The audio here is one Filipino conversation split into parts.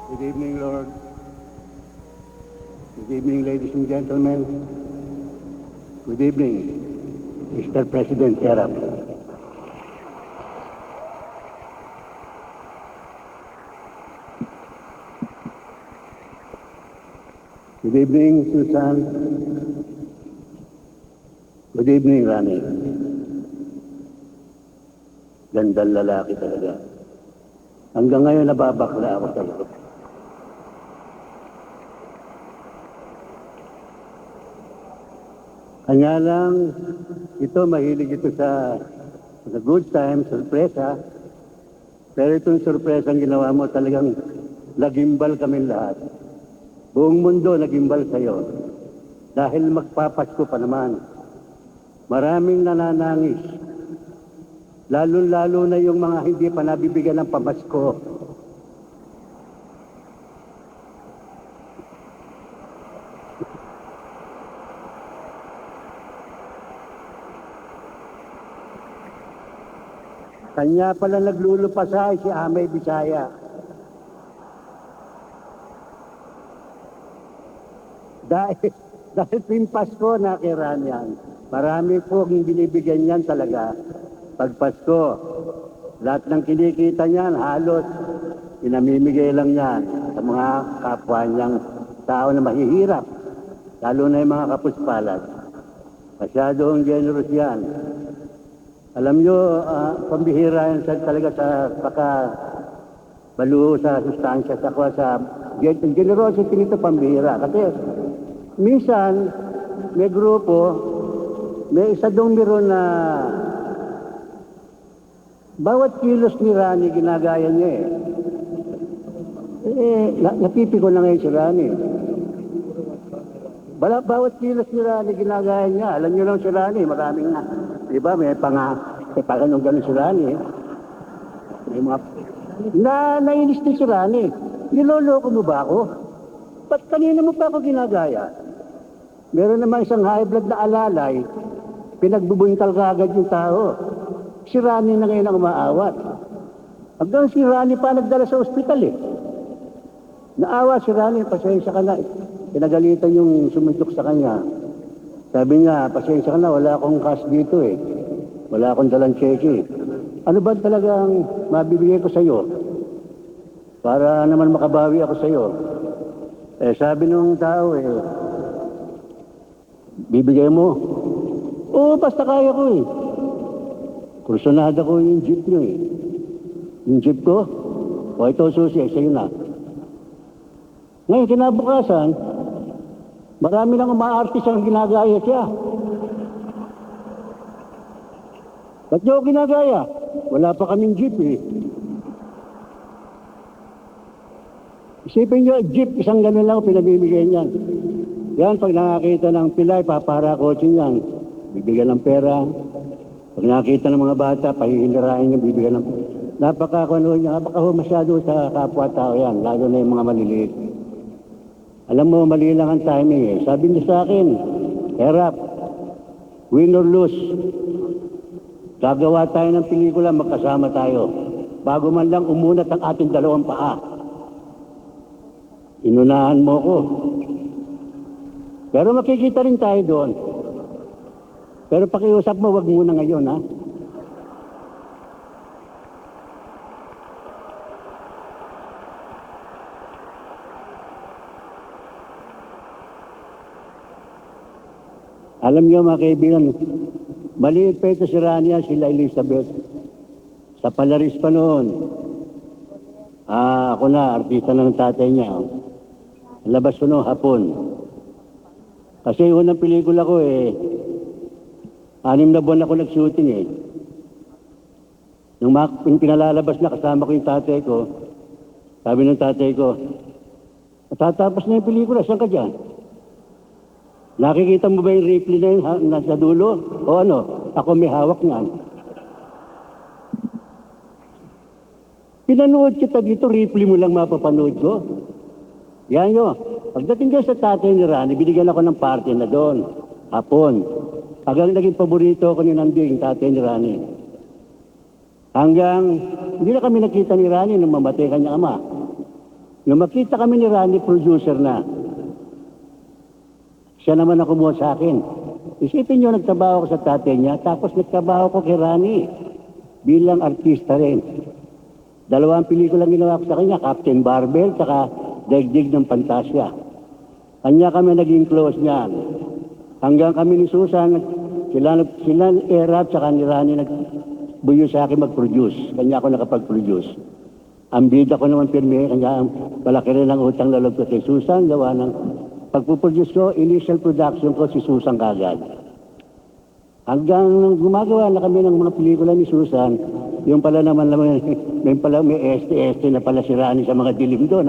Good evening, Lord. Good evening, ladies and gentlemen. Good evening, Mr. President Erap. Good evening, Susan. Good evening, Rani. Gandang lalaki talaga. Hanggang ngayon nababakla ako talaga. Kanya lang, ito mahilig ito sa good time, sorpresa. Pero itong sorpresa ang ginawa mo talagang nagimbal kami lahat. Buong mundo nagimbal sa'yo. Dahil magpapasko pa naman. Maraming nananangis. Lalo-lalo na yung mga hindi pa nabibigyan ng pamasko. Kanya pala naglulupasay si Amay Bisaya. Dahil tuwing Pasko nakiran yan. Marami pong binibigyan yan talaga. Pag Pasko, lahat ng kinikita niyan, halos pinamimigay lang yan sa mga kapwa niyang tao na mahihirap. Lalo na yung mga kapuspalad. Masyadong generous yan. Alam nyo, pambihira yan talaga sa pagkabaluho sa sustansya, sa generosity nito pambihira. Kasi minsan, may grupo, may isa dong meron na bawat kilos ni Rani ginagaya niya napipiko na ngayon si Rani. Bawat kilos ni Rani ginagaya niya. Alam niyo lang si Rani, maraming nga. Diba, may panganong gano'n si Rani. May mga... Nainis din si Rani. Niloloko mo ba ako? Ba't kanina mo pa ako ginagaya? Meron naman isang high blood na alalay, pinagbubuntal ka agad yung tao. Si Rani na ngayon ang umaawat. Hanggang si Rani pa nagdala sa ospital Naawa si Rani, pasensya ka na. Pinagalitan yung sumuntok sa kanya. Sabi niya, pasensya ka na, wala akong cash dito Wala akong dalang cheque. Ano ba talagang mabibigay ko sa iyo? Para naman makabawi ako sa iyo. Sabi nung tao bibigay mo. Oo, basta kaya ko Kursunada ko yung jeep nyo Yung jeep ko, ito susi, sa'yo na. Ngayon, kinabukasan, marami nang umaartis ang ginagaya siya. Ba't nyo ginagaya? Wala pa kaming jeep Isipin nyo, jeep, isang ganun lang pinabibigay niyan. Yan, pag nakakita ng pilay, papara kotse niyan. Bibigyan ng pera. Pag nakita ng mga bata, pahihilirahin niya, bibigyan ng... masyado sa kapwa-tao yan, lalo na yung mga maliliit. Alam mo, mali lang ang timing Sabi niya sa akin, Erap, win or lose, gagawa tayo ng pelikula, magkasama tayo. Bago man lang umunat ang ating dalawang paa. Inunahan mo ko. Pero makikita rin tayo doon. Pero pakiusap mo, wag muna ngayon, Alam niyo mga kaibigan, maliit pa ito si Rania, sila Elizabeth. Sa Palaris pa noon. Ako na, artista na ng tatay niya. Labas ko noong hapon. Kasi unang pelikula ko 6 na buwan ako nag-shooting Nung pinalalabas na kasama ko yung tatay ko, sabi ng tatay ko, matatapos na yung pelikula, saan ka dyan? Nakikita mo ba yung Ripley na yun nasa dulo? O ano? Ako may hawak niyan. Pinanood kita dito, Ripley mo lang mapapanood ko. Yan yun. Pagdating dyan sa tatay ni Rani, binigyan ako ng party na doon. Hapon. Hanggang naging paborito ko ni Nanding, tatay ni Rani. Hanggang, hindi na kami nakita ni Rani nung mamatay kanyang ama. Nung makita kami ni Rani, producer na, siya naman ang kumuha sa akin. Isipin nyo, nagtrabaho ko sa tatay niya, tapos nagtrabaho ko kay Rani bilang artista rin. Dalawang pelikulang ginawa ko sa kanya, Captain Barbell, saka Daigdig ng Pantasya. Kanya kami naging close niyan. Hanggang kami ni Susan, sila Erap, saka ni Rani nagbuyo sa akin mag-produce. Kanya ako nakapag-produce. Ang bida ko naman pirmi, kanya malaki rin ang utang na loob ko kay Susan, gawa ng pagpuproduce ko, initial production ko si Susan kagad. Hanggang nung gumagawa na kami ng mga pelikula ni Susan, yung pala naman may ST na pala si Rani sa mga dilim doon.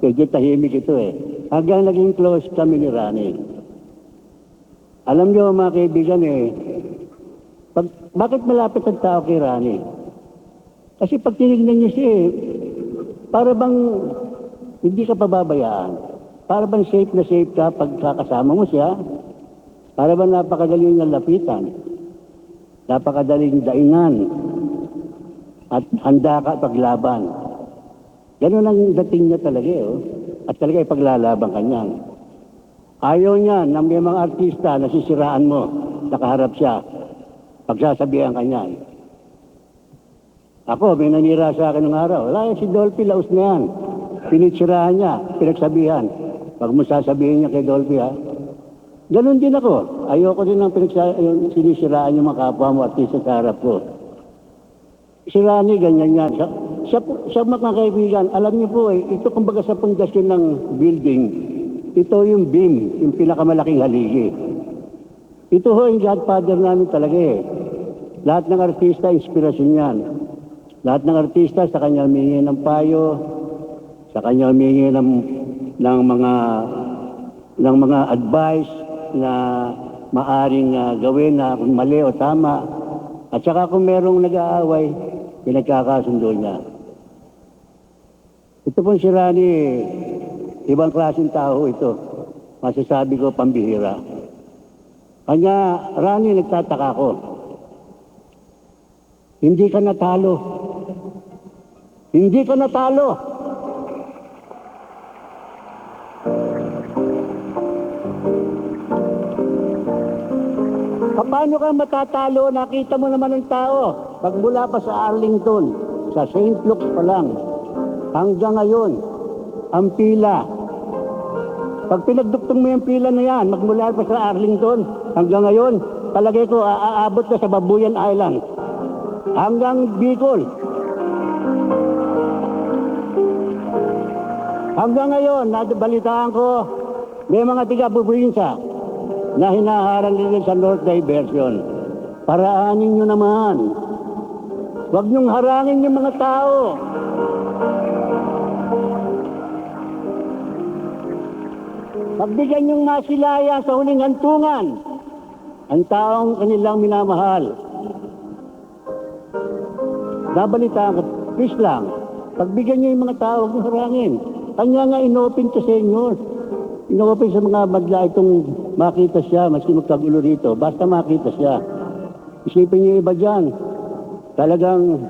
Medyo tahimik ito eh. Hanggang naging close kami ni Rani. Alam niyo mga kaibigan bakit malapit ang tao kay Rani? Kasi pag tinignan niyo siya para bang hindi ka pababayaan. Para bang safe na safe ka pag kakasama mo siya. Para bang napakadaling niyang lapitan. Napakadaling daingan. At handa ka paglaban. Ganun ang dating niya talaga At talaga ipaglalaban ka niyan. Ayaw niya na may mga artista na sisiraan mo. Nakaharap siya. Pagsasabihan ka niyan. Ako, may nanira sa akin ng araw. Wala si Dolphy, laos na yan. Pinitsirahan niya, pinagsabihan. Pag mo sasabihin niya kay Dolphy, ganun din ako. Ayoko din ng sinisiraan yung mga kapwa mo artista sa harap ko. Si Rani, ganyan yan. Siya mga kaibigan, alam niyo po ito kumbaga sa pundasyon ng building, ito yung beam, yung pinakamalaking haligi. Ito yung godfather namin talaga Lahat ng artista, inspirasyon yan. Lahat ng artista sa kanya humingi ng payo, sa kanya humingi ng mga advice na maaring gawin na kung mali o tama. At saka kung merong nag-aaway, pinagkakasundo niya. Ito pong si Rani, ibang klaseng tao ito. Masasabi ko, pambihira. Kanya, Rani, nagtataka ko. Hindi ka natalo. Hindi ka natalo. Paano ka matatalo? Nakita mo naman ang tao. Pagmula pa sa Arlington, sa St. Luke's pa lang, hanggang ngayon, ang pila. Pag pinagduktong mo yung pila na yan, magmula pa sa Arlington, hanggang ngayon, palagay ko, aabot na sa Babuyan Island. Hanggang Bicol. Hanggang ngayon, nabalitaan ko, may mga tiga-bubuinsa na hinaharang nila sa North Diversion. Paraanin nyo naman. Huwag nyong harangin yung mga tao. Pagbigyan nyong masilaya sa huling hantungan ang taong kanilang minamahal. Nabalitaan ko, please lang, pagbigyan nyo yung mga tao, huwag harangin. Kanya nga inopen to sa inyo. Inopen sa mga madla itong makita siya, maski magkagulo rito. Basta makita siya. Isipin niyo iba dyan. Talagang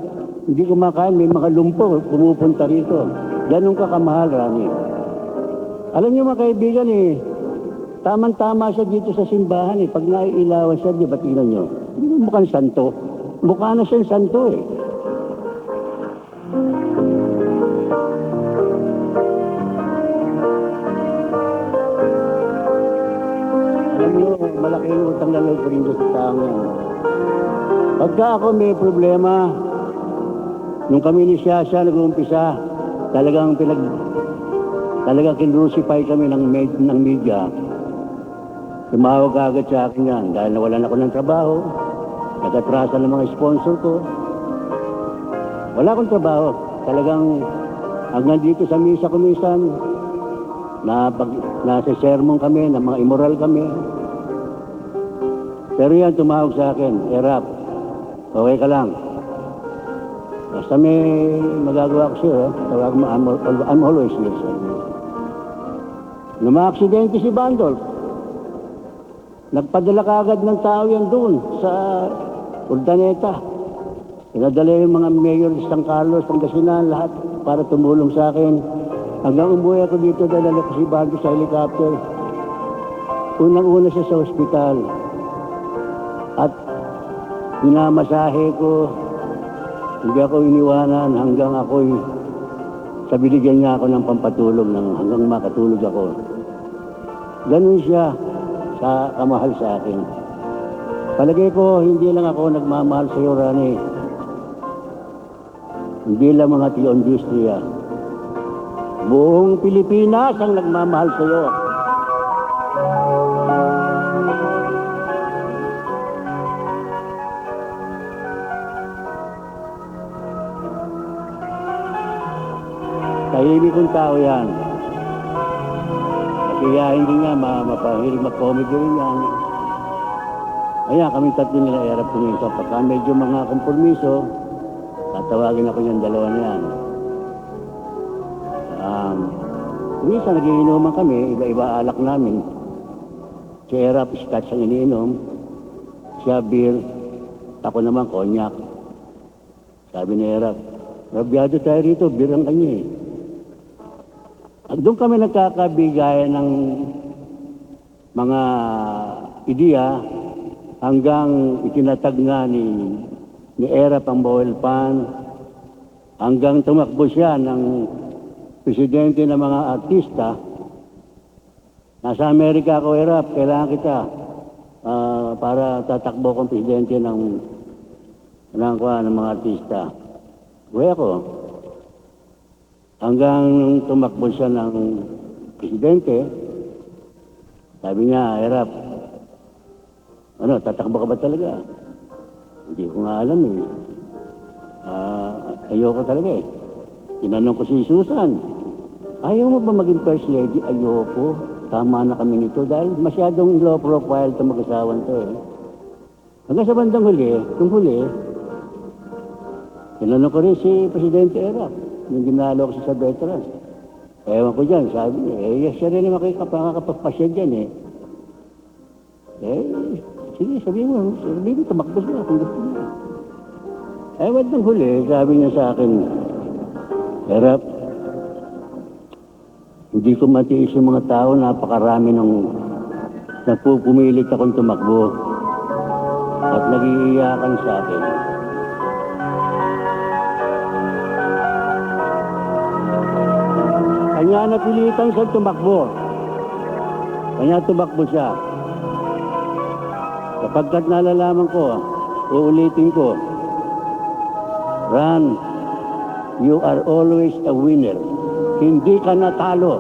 hindi kumakain, may mga lumpo, pumupunta rito. Ganun ka kamahal, Rani. Alam niyo mga kaibigan tamang-tama siya dito sa simbahan Pag naiilawan siya, di ba tingnan niyo? Mukhang santo. Mukha na siyang santo Alam niyo, malaking utang na loob ko rin sa taong yan. Pagka ako may problema, nung kami ni siya nag-uumpisa, talagang kinrucify kami ng media. Tumawag agad sa akin yan dahil nawalan ako ng trabaho, nag-atrasa ng mga sponsor ko. Wala akong trabaho. Talagang hanggang dito sa misa kumisan, nasa sermon kami, na mga immoral kami. Pero yan, tumawag sa akin, Erap, okay ka lang. Basta may magagawa ko siya, I'm always listening. Nung ma-aksidente si Bandolf, nagpadala ka agad ng tao yan doon sa Urdaneta. Pinadala yung mga mayor ng San Carlos, Pangasinan, lahat para tumulong sa akin. Hanggang umuwi ako dito, dalala ko si Bago sa helicopter. Unang-una siya sa ospital. At pinamasahe ko, hindi ako iniwanan hanggang ako'y sa binigyan niya ako ng pampatulog hanggang makatulog ako. Ganun siya sa kamahal sa akin. Palagay ko, hindi lang ako nagmamahal sa iyo, Rani. Hindi lang mga tiyo-industriya. Buong Pilipinas ang nagmamahal sa iyo. Tahimik kong tao yan. Kaya hindi nga mapahilig mag-comedy rin yan. Kaya kami tatlo nila erap kuminsan. Pagka medyo mga kompromiso, tatawagin ako yung dalawa na yan. Minsan nagiinuman kami, iba-iba alak namin. Si Erap, scotch ang iniinom. Siya beer, ako naman konyak. Sabi ni Erap, "Rabyado tayo rito, beer ang kanya eh." At doon kami nagkakabigayan ng mga ideya hanggang itinatag nga ni Erap ang bowel pan, hanggang tumakbo siya ng presidente ng mga artista. Nasa Amerika ako, Erap, kailangan kita para tatakbo kong presidente ng mga artista. Uwi ako. Hanggang tumakbo siya ng presidente, sabi niya, "Erap, tatakbo ka ba talaga?" Hindi ko nga alam eh. Ayoko talaga eh. Tinanong ko si Susan, "Ayaw mo ba maging first lady?" "Ayoko. Tama na kami nito dahil masyadong low profile ito mag-asawan to eh." Hanggang sa bandang huli, tinanong ko rin si Presidente Erap, yung ginalo ko sa veterans. Ewan ko dyan, sabi niya, siya rin naman makakapagpasya dyan eh. Sige, sabihin mo, tumakbo siya kung gusto niya. Bandang huli, sabi niya sa akin, "Erap, hindi ko matiis yung mga tao, napakarami nung nagpupumilit akong tumakbo at nag-iiyakan sa akin. Kanya napilitan siya tumakbo. Kanya tumakbo siya. Kapagkat nalalaman ko, uulitin ko, Ran, you are always a winner. Hindi ka natalo.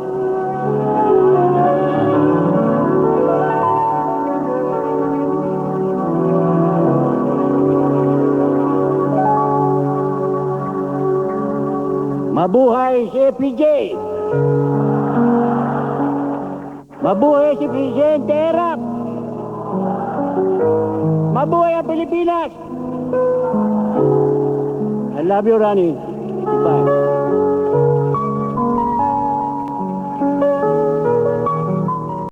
Mabuhay si PJ! Mabuhay si Presidente Erap! Mabuhay ang Pilipinas! I love you, Rani. Bye.